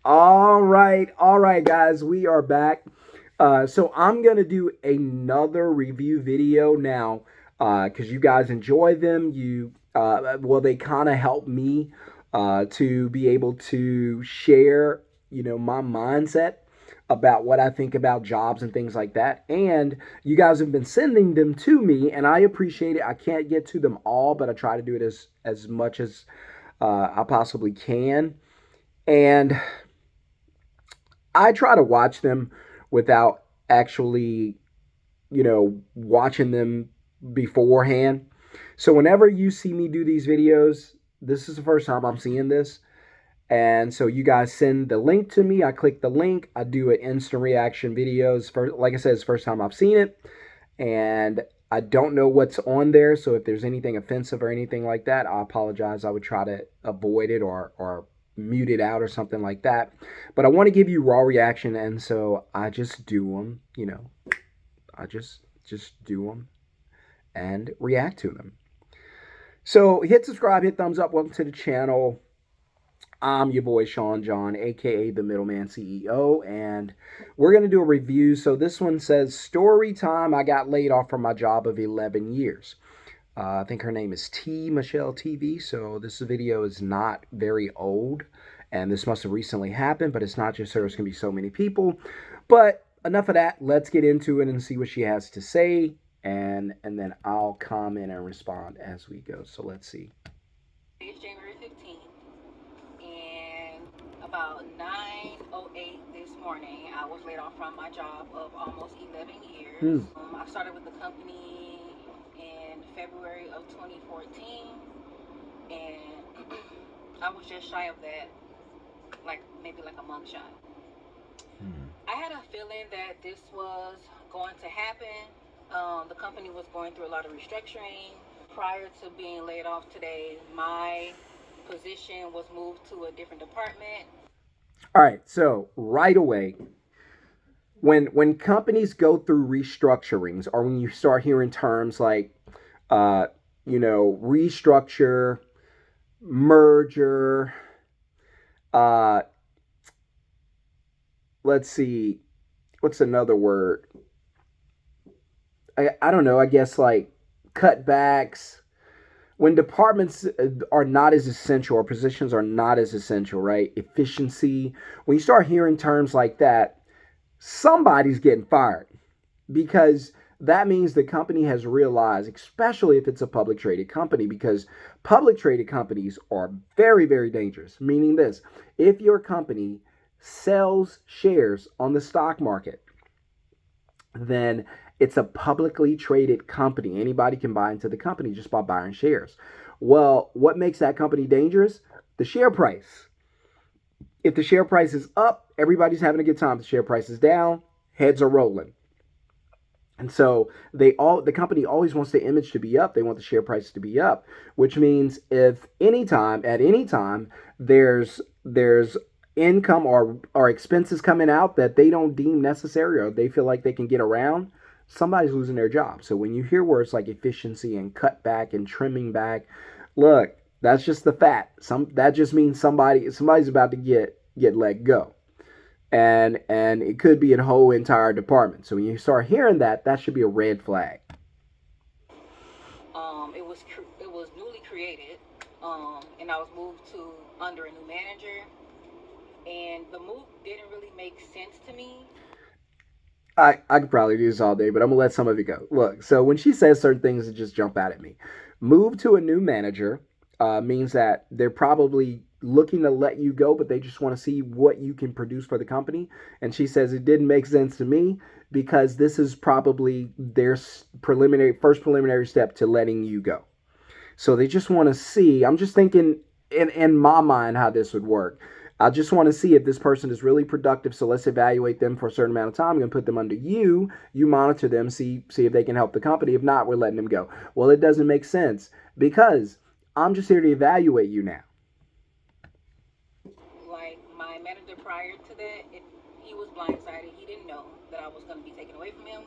All right, guys, we are back. So I'm gonna do another review video now, because you guys enjoy them. Well, they kind of help me to be able to share, my mindset about what I think about jobs and things like that. And you guys have been sending them to me, and I appreciate it. I can't get to them all, but I try to do it as much as I possibly can. And I try to watch them without actually, watching them beforehand. So whenever you see me do these videos, this is the first time I'm seeing this. And so you guys send the link to me. I click the link. I do an instant reaction videos. Like I said, it's the first time I've seen it. And I don't know what's on there. So if there's anything offensive or anything like that, I apologize. I would try to avoid it or mute it out or something like that. But I want to give you raw reaction. And so I just do them, I just do them and react to them. So hit subscribe, hit thumbs up. Welcome to the channel. I'm your boy Shon-Jhon, aka the Middleman CEO, and we're going to do a review. So this one says, story time, I got laid off from my job of 11 years. I think her name is Michelle TV, so this video is not very old, and this must have recently happened, but it's not just her. It's going to be so many people. But enough of that. Let's get into it and see what she has to say, and then I'll comment and respond as we go. So let's see. It's January 15th. And about 9:08 this morning, I was laid off from my job of almost 11 years. I started with the company in February of 2014, and I was just shy of that, maybe a month shy. I had a feeling that this was going to happen. The company was going through a lot of restructuring. Prior to being laid off today, my position was moved to a different department. All right, so right away, when companies go through restructurings, or when you start hearing terms like, restructure, merger, let's see, what's another word? I don't know. I guess like cutbacks. When departments are not as essential or positions are not as essential, right? Efficiency. When you start hearing terms like that, somebody's getting fired, because that means the company has realized, especially if it's a public traded company, because public traded companies are very, very dangerous. Meaning this: if your company sells shares on the stock market, then it's a publicly traded company. Anybody can buy into the company just by buying shares. Well, what makes that company dangerous? The share price. If the share price is up, everybody's having a good time. If the share price is down, heads are rolling. And so the company always wants the image to be up. They want the share price to be up, which means if at any time there's income or expenses coming out that they don't deem necessary, or they feel like they can get around, somebody's losing their job. So when you hear words like efficiency and cut back and trimming back, look, that's just the fact. That just means somebody's about to get let go. And it could be a whole entire department. So when you start hearing that, that should be a red flag. It was newly created, and I was moved to under a new manager, and the move didn't really make sense to me. I could probably do this all day, but I'm going to let some of it go. Look, so when she says certain things that just jump out at me, move to a new manager means that they're probably looking to let you go, but they just want to see what you can produce for the company. And she says it didn't make sense to me because this is probably their first preliminary step to letting you go. So they just want to see. I'm just thinking in my mind how this would work. I just want to see if this person is really productive. So let's evaluate them for a certain amount of time. I'm going to put them under you. You monitor them, see if they can help the company. If not, we're letting them go. Well, it doesn't make sense because I'm just here to evaluate you now. Like my manager prior to that, he was blindsided. He didn't know that I was going to be taken away from him.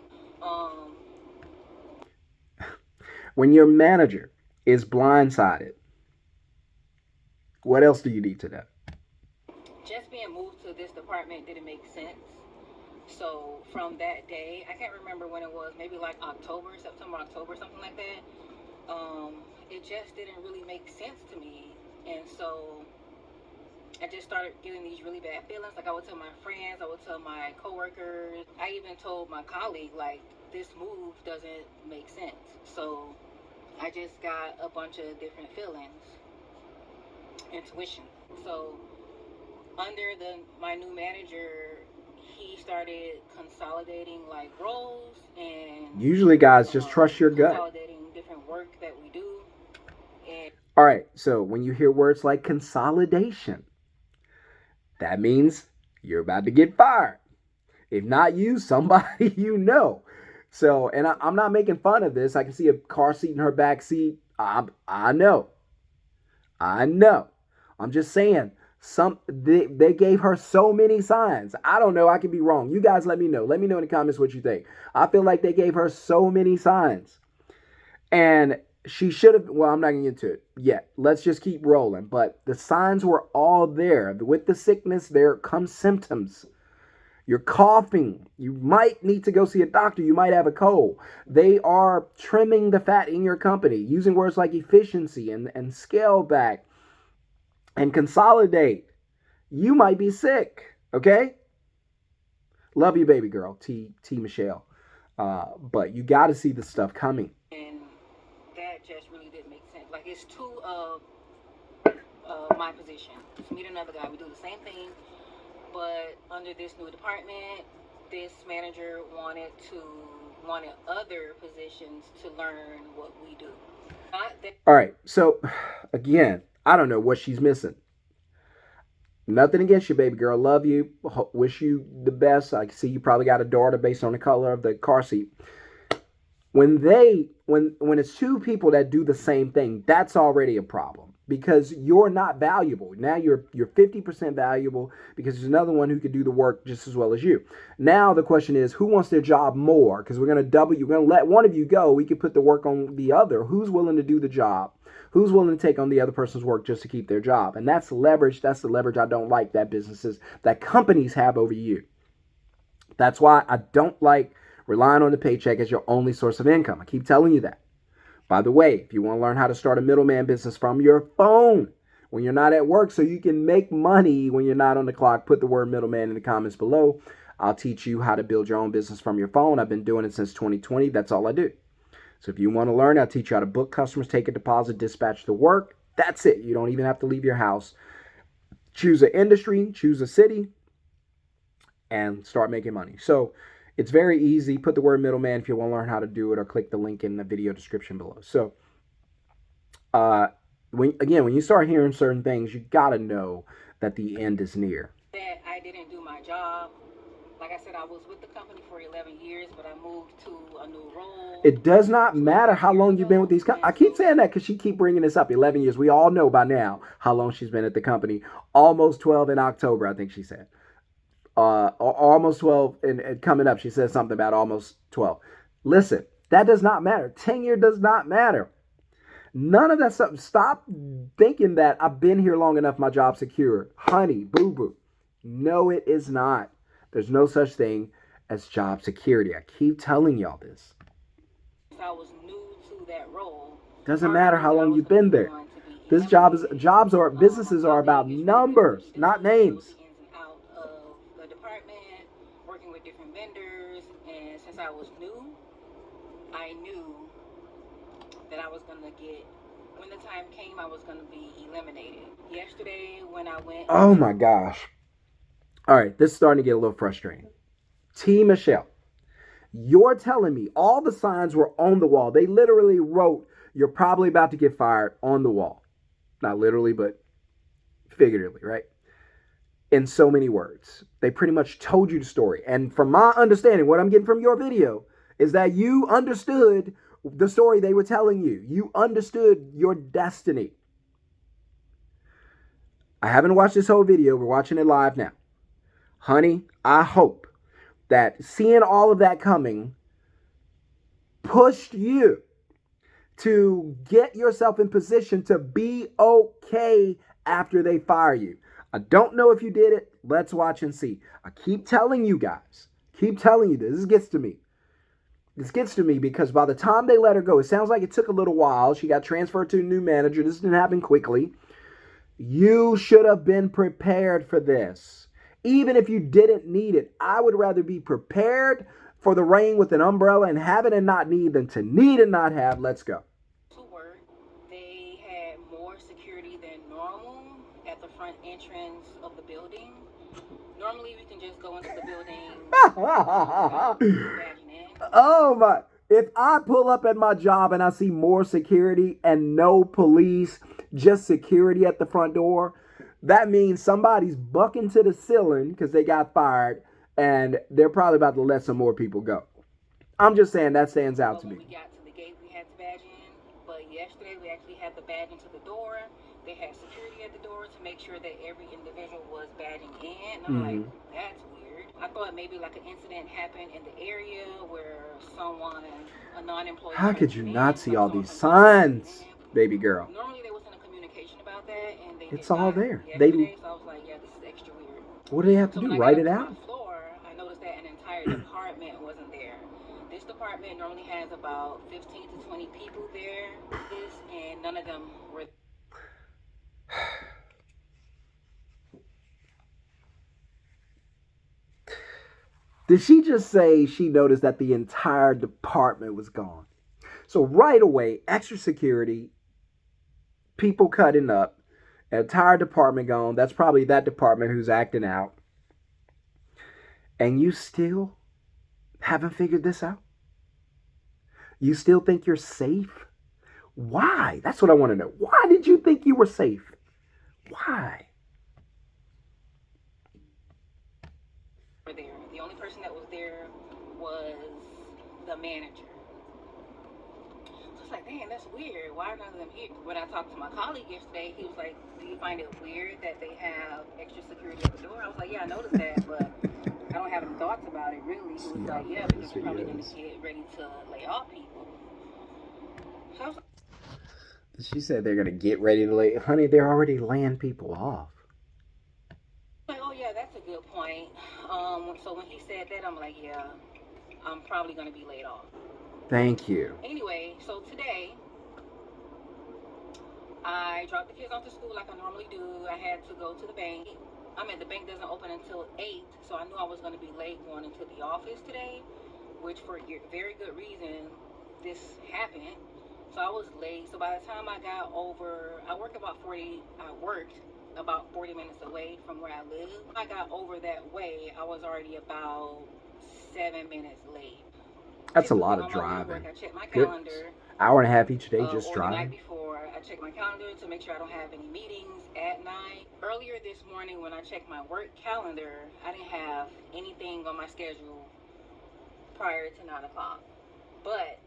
When your manager is blindsided, what else do you need to know? just being moved to this department didn't make sense. So from that day, I can't remember when it was, maybe like September, October, something like that. It just didn't really make sense to me. And so I just started getting these really bad feelings. Like, I would tell my friends, I would tell my coworkers. I even told my colleague, like, this move doesn't make sense. So I just got a bunch of different feelings, intuition. So under my new manager, he started consolidating like roles, and usually, guys, just trust your gut. Consolidating different work that we do. And all right, so when you hear words like consolidation, that means you're about to get fired. If not you, somebody you know. So, and I'm not making fun of this. I can see a car seat in her back seat. I know. I'm just saying, they gave her so many signs. I don't know. I could be wrong. You guys let me know. Let me know in the comments what you think. I feel like they gave her so many signs. And she should have, well, I'm not going to get into it yet. Let's just keep rolling. But the signs were all there. With the sickness, there come symptoms. You're coughing. You might need to go see a doctor. You might have a cold. They are trimming the fat in your company, using words like efficiency and scale back and consolidate. You might be sick, okay? Love you, baby girl, T Michelle. But you got to see the stuff coming. And that just really didn't make sense. Like, it's two of my position. To meet another guy, we do the same thing. But under this new department, this manager wanted other positions to learn what we do. All right. So, again, I don't know what she's missing. Nothing against you, baby girl. Love you. Wish you the best. I can see you probably got a daughter based on the color of the car seat. When it's two people that do the same thing, that's already a problem. Because you're not valuable. Now you're 50% valuable because there's another one who could do the work just as well as you. Now the question is, who wants their job more? Because we're going to let one of you go. We could put the work on the other. Who's willing to do the job? Who's willing to take on the other person's work just to keep their job? And that's leverage. That's the leverage I don't like that companies have over you. That's why I don't like relying on the paycheck as your only source of income. I keep telling you that. By the way, if you want to learn how to start a middleman business from your phone when you're not at work so you can make money when you're not on the clock, put the word middleman in the comments below. I'll teach you how to build your own business from your phone. I've been doing it since 2020. That's all I do. So if you want to learn, I'll teach you how to book customers, take a deposit, dispatch the work. That's it. You don't even have to leave your house. Choose an industry, choose a city, and start making money. So it's very easy. Put the word middleman if you want to learn how to do it, or click the link in the video description below. So, when you start hearing certain things, you got to know that the end is near. That I didn't do my job. Like I said, I was with the company for 11 years, but I moved to a new role. It does not matter how long you've been with these companies. I keep saying that because she keep bringing this up. 11 years. We all know by now how long she's been at the company. Almost 12 in October, I think she said. Almost 12 and coming up. She said something about almost 12. Listen, that does not matter. Tenure does not matter. None of that stuff. Stop thinking that I've been here long enough, my job's secure. Honey, boo-boo. No, it is not. There's no such thing as job security. I keep telling y'all this. I was new to that role. Doesn't matter how long you've been there. Businesses are about numbers, not names. Working with different vendors, and since I was new, I knew that I was going to get, when the time came, I was going to be eliminated. Yesterday, when I went... Oh my gosh. All right, this is starting to get a little frustrating. T. Michelle, you're telling me all the signs were on the wall. They literally wrote, "You're probably about to get fired," on the wall. Not literally, but figuratively, right? In so many words. They pretty much told you the story. And from my understanding, what I'm getting from your video is that you understood the story they were telling you. You understood your destiny. I haven't watched this whole video. We're watching it live now. Honey, I hope that seeing all of that coming pushed you to get yourself in position to be okay after they fire you. I don't know if you did it. Let's watch and see. I keep telling you guys. Keep telling you this. This gets to me. This gets to me because by the time they let her go, it sounds like it took a little while. She got transferred to a new manager. This didn't happen quickly. You should have been prepared for this. Even if you didn't need it, I would rather be prepared for the rain with an umbrella and have it and not need than to need and not have. Let's go. To work, they had more security than normal at the front entrance of the building. Normally, we can just go into the building. Oh my. If I pull up at my job and I see more security and no police, just security at the front door, that means somebody's bucking to the ceiling because they got fired and they're probably about to let some more people go. I'm just saying that stands out to me. When we got to the gate, we had to badge in. But yesterday, we actually had to badge into the door. They had security at the door to make sure that every individual was badging in. And I'm like, that's weird. I thought maybe like an incident happened in the area where someone, a non-employee. How could you not see all these signs, baby girl? Normally there wasn't a communication about that, and it's all there. So I was like, yeah, this is extra weird. What do they have to do? Write it out? Floor, I noticed that an entire department wasn't there. This department normally has about 15 to 20 people there, and none of them were. Did she just say she noticed that the entire department was gone? So right away, extra security, people cutting up, entire department gone. That's probably that department who's acting out. And you still haven't figured this out? You still think you're safe? Why? That's what I want to know. Why did you think you were safe? Why? There. The only person that was there was the manager. So it's like, damn, that's weird. Why are none of them here? When I talked to my colleague yesterday, he was like, do you find it weird that they have extra security at the door? I was like, yeah, I noticed that, but I don't have any thoughts about it, really. He was like, yeah, because you're probably going to get ready to lay off people. So I was like, she said they're going to get ready to lay... Honey, they're already laying people off. Oh, yeah, that's a good point. So when he said that, I'm like, yeah, I'm probably going to be laid off. Thank you. Anyway, so today, I dropped the kids off to school like I normally do. I had to go to the bank. The bank doesn't open until 8, so I knew I was going to be late going into the office today, which for very good reason, this happened. So I was late. So by the time I got over, I worked about 40 minutes away from where I live. When I got over that way, I was already about 7 minutes late. That's a lot of driving. I checked my calendar. Hour and a half each day just driving. The night before, I checked my calendar to make sure I don't have any meetings at night. Earlier this morning, when I checked my work calendar, I didn't have anything on my schedule prior to 9 o'clock. But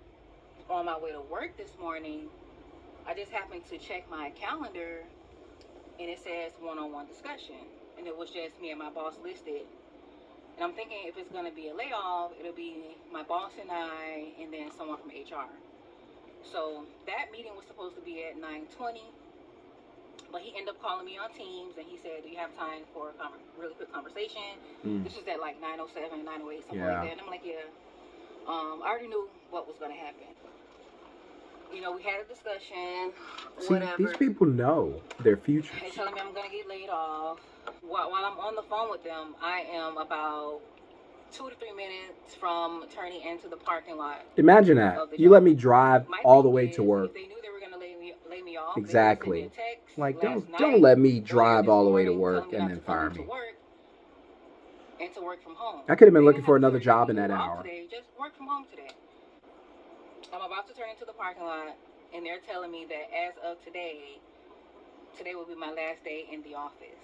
on my way to work this morning, I just happened to check my calendar, and it says one-on-one discussion. And it was just me and my boss listed. And I'm thinking if it's going to be a layoff, it'll be my boss and I, and then someone from HR. So that meeting was supposed to be at 9:20, but he ended up calling me on Teams, and he said, do you have time for a really quick conversation? This was at like 9:07, 9:08, something like that. And I'm like, yeah. I already knew what was going to happen. You know, we had a discussion, whatever. These people know their future. They're telling me I'm going to get laid off. While I'm on the phone with them, I am about 2 to 3 minutes from turning into the parking lot. Imagine that. You let me drive all the way to work. If they knew they were going to lay me off, exactly. Like, don't let me drive all the way to work and then fire me. And to work from home. I could have been looking for another job in that hour. Just work from home today. I'm about to turn into the parking lot, and they're telling me that as of today will be my last day in the office.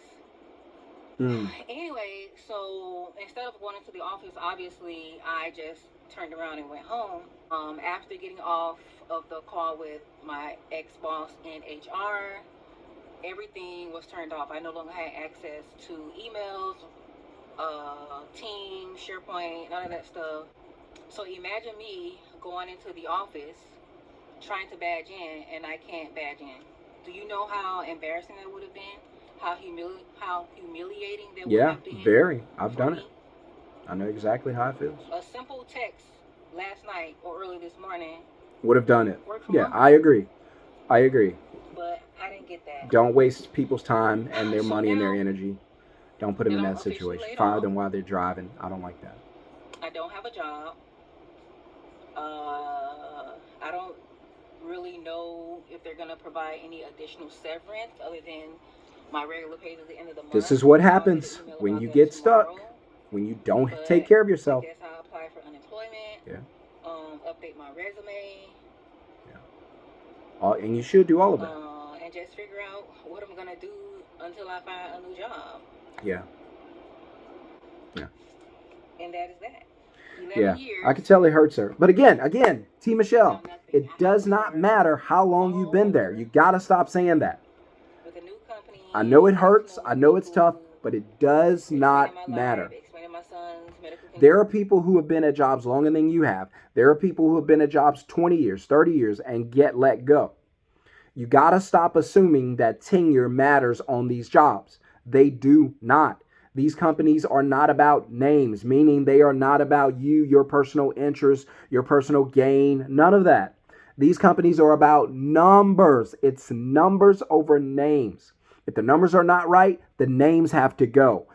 Anyway, so instead of going into the office, obviously, I just turned around and went home. After getting off of the call with my ex-boss in HR, everything was turned off. I no longer had access to emails, Teams, SharePoint, none of that stuff. So imagine me going into the office, trying to badge in, and I can't badge in. Do you know how embarrassing that would have been? how humiliating that would Yeah, have been. very. I've done me. it. I know exactly how it feels. A simple text last night or early this morning Would have done it. worked from Yeah, home. I agree. I agree. But I didn't get that. Don't waste people's time and their So money and their now energy. Don't put them in that I'm that officially situation. laid Fire off, them while they're driving. I don't like that. I don't have a job. I don't really know if they're going to provide any additional severance other than my regular pay at the end of the month. This is what happens when you get stuck, when you don't take care of yourself. I guess I'll apply for unemployment. Yeah. Update my resume. Yeah. And you should do all of that. And just figure out what I'm going to do until I find a new job. Yeah. Yeah. And that is that. Yeah, years, I can tell it hurts her. But again, T. Michelle, it does not matter how long you've been there. You got to stop saying that. With a new company, I know it hurts. I know it's tough, but it does not matter. There are people who have been at jobs longer than you have. There are people who have been at jobs 20 years, 30 years, and get let go. You got to stop assuming that tenure matters on these jobs. They do not. These companies are not about names, meaning they are not about you, your personal interest, your personal gain, none of that. These companies are about numbers. It's numbers over names. If the numbers are not right, the names have to go.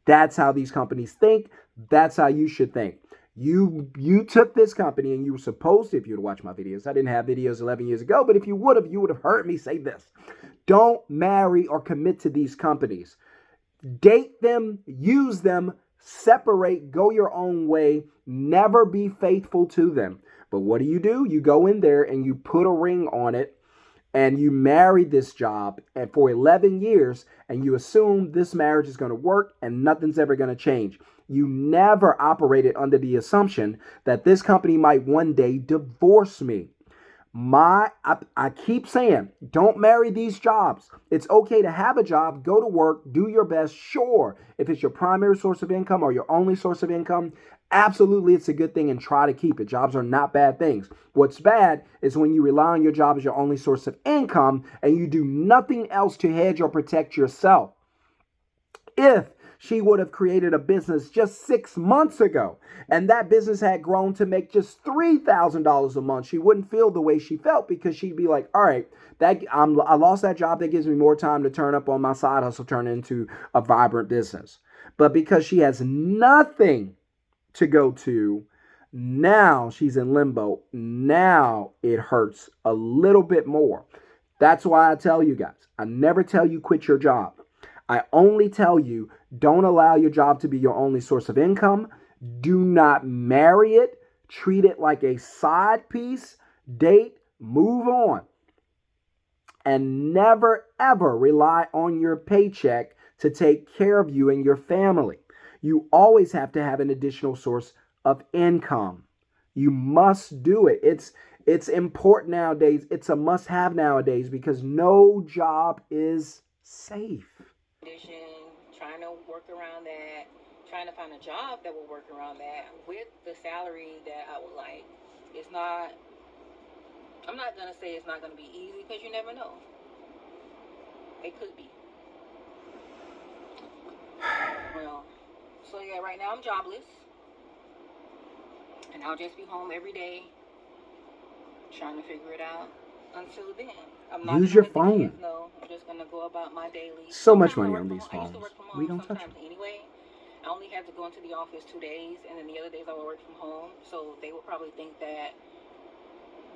That's how these companies think. That's how you should think. You took this company and you were supposed to, if you'd watch my videos, I didn't have videos 11 years ago, but if you would have heard me say this. Don't marry or commit to these companies. Date them, use them, separate, go your own way, never be faithful to them. But what do? You go in there and you put a ring on it and you marry this job and for 11 years and you assume this marriage is going to work and nothing's ever going to change. You never operated under the assumption that this company might one day divorce me. I keep saying, don't marry these jobs. It's okay to have a job, go to work, do your best. Sure, if it's your primary source of income or your only source of income, absolutely it's a good thing and try to keep it. Jobs are not bad things. What's bad is when you rely on your job as your only source of income and you do nothing else to hedge or protect yourself. If she would have created a business just 6 months ago, and that business had grown to make just $3,000 a month, she wouldn't feel the way she felt because she'd be like, all right, I lost that job. That gives me more time to turn up on my side hustle, turn into a vibrant business. But because she has nothing to go to, now she's in limbo. Now it hurts a little bit more. That's why I tell you guys, I never tell you quit your job. I only tell you, don't allow your job to be your only source of income. Do not marry it. Treat it like a side piece. Date, move on. And never, ever rely on your paycheck to take care of you and your family. You always have to have an additional source of income. You must do it. It's important nowadays. It's a must-have nowadays because no job is safe. Trying to work around that, trying to find a job that will work around that with the salary that I would like. It's not, I'm not going to say it's not going to be easy because you never know. It could be. Well, so yeah, right now I'm jobless. And I'll just be home every day trying to figure it out until then. I'm not Use your phone. I'm just going to go about my daily. So much money on these phones. We don't touch them. Anyway, I only have to go into the office 2 days, and then the other days I will work from home. So they will probably think that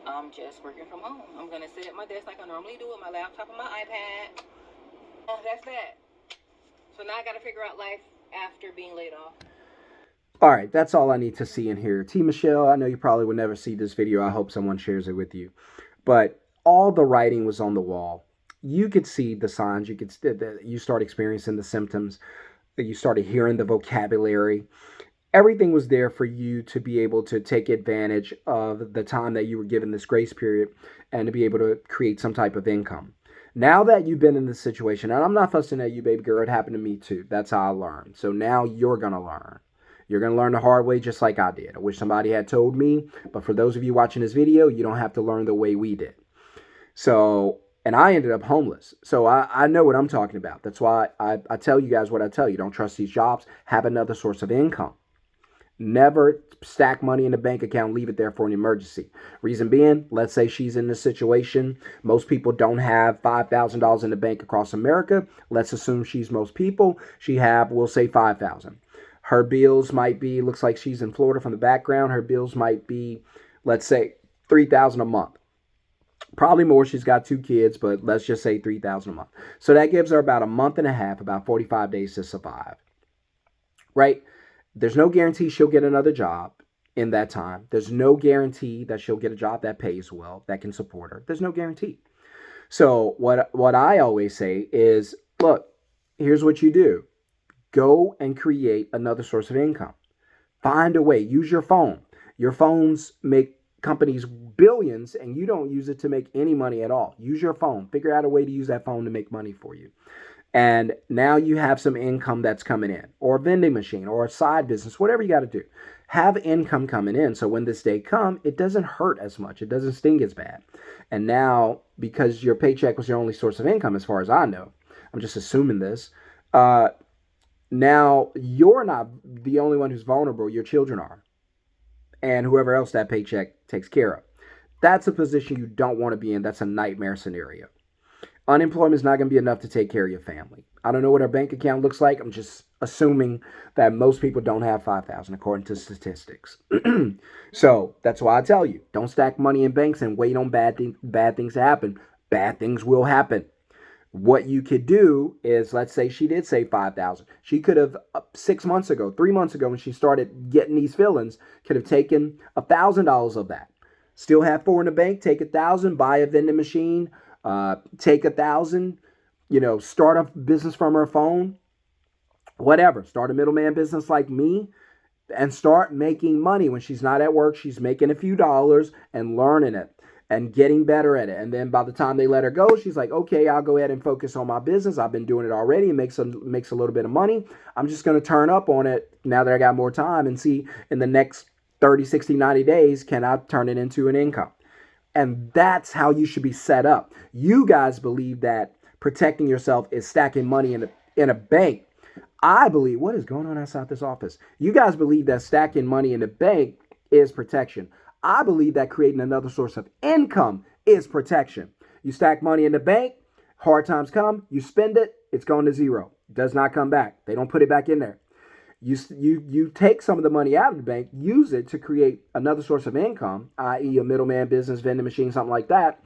I'm just working from home. I'm going to sit at my desk like I normally do with my laptop and my iPad. That's that. So now I got to figure out life after being laid off. All right, that's all I need to see in here. T. Michelle, I know you probably would never see this video. I hope someone shares it with you. But all the writing was on the wall. You could see the signs. You start experiencing the symptoms. You started hearing the vocabulary. Everything was there for you to be able to take advantage of the time that you were given this grace period and to be able to create some type of income. Now that you've been in this situation, and I'm not fussing at you, baby girl, it happened to me too. That's how I learned. So now you're going to learn. You're going to learn the hard way just like I did. I wish somebody had told me, but for those of you watching this video, you don't have to learn the way we did. So And I ended up homeless. So I know what I'm talking about. That's why I tell you guys what I tell you. Don't trust these jobs. Have another source of income. Never stack money in a bank account, leave it there for an emergency. Reason being, let's say she's in this situation. Most people don't have $5,000 in the bank across America. Let's assume she's most people. She have, we'll say 5,000. Her bills might be, looks like she's in Florida from the background. Her bills might be, let's say, 3,000 a month. Probably more. She's got 2 kids, but let's just say 3,000 a month. So that gives her about a month and a half, about 45 days to survive. Right? There's no guarantee she'll get another job in that time. There's no guarantee that she'll get a job that pays well, that can support her. There's no guarantee. So what I always say is, look, here's what you do. Go and create another source of income. Find a way. Use your phone. Your phones make companies billions, and you don't use it to make any money at all. Use your phone. Figure out a way to use that phone to make money for you. And now you have some income that's coming in, or a vending machine, or a side business, whatever you got to do. Have income coming in, so when this day comes, it doesn't hurt as much. It doesn't sting as bad. And now, because your paycheck was your only source of income, as far as I know, I'm just assuming this, now you're not the only one who's vulnerable. Your children are. And whoever else that paycheck takes care of. That's a position you don't want to be in. That's a nightmare scenario. Unemployment is not going to be enough to take care of your family. I don't know what our bank account looks like. I'm just assuming that most people don't have 5,000 according to statistics. So that's why I tell you, don't stack money in banks and wait on bad things to happen. Bad things will happen. What you could do is, let's say she did save 5,000. She could have 6 months ago, 3 months ago, when she started getting these feelings, could have taken $1,000 of that. Still have 4 in the bank. Take 1,000, buy a vending machine. Take 1,000, start a business from her phone, whatever. Start a middleman business like me and start making money. When she's not at work, she's making a few dollars and learning it and getting better at it. And then by the time they let her go, she's like, okay, I'll go ahead and focus on my business. I've been doing it already. It makes a little bit of money. I'm just going to turn up on it now that I got more time and see in the next 30, 60, 90 days, can I turn it into an income? And that's how you should be set up. You guys believe that protecting yourself is stacking money in a bank. I believe, what is going on outside this office? You guys believe that stacking money in the bank is protection. I believe that creating another source of income is protection. You stack money in the bank, hard times come, you spend it, it's going to zero. It does not come back. They don't put it back in there. You take some of the money out of the bank, use it to create another source of income, i.e. a middleman business, vending machine, something like that.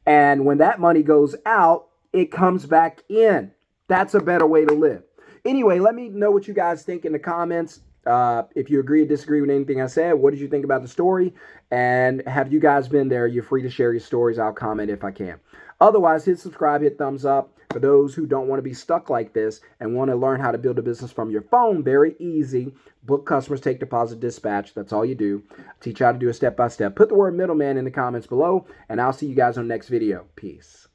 And when that money goes out, it comes back in. That's a better way to live. Anyway, let me know what you guys think in the comments. If you agree or disagree with anything I said, what did you think about the story? And have you guys been there? You're free to share your stories. I'll comment if I can. Otherwise, hit subscribe, hit thumbs up. For those who don't want to be stuck like this and want to learn how to build a business from your phone, very easy. Book customers, take deposit, dispatch. That's all you do. Teach you how to do it step by step. Put the word middleman in the comments below, and I'll see you guys on the next video. Peace.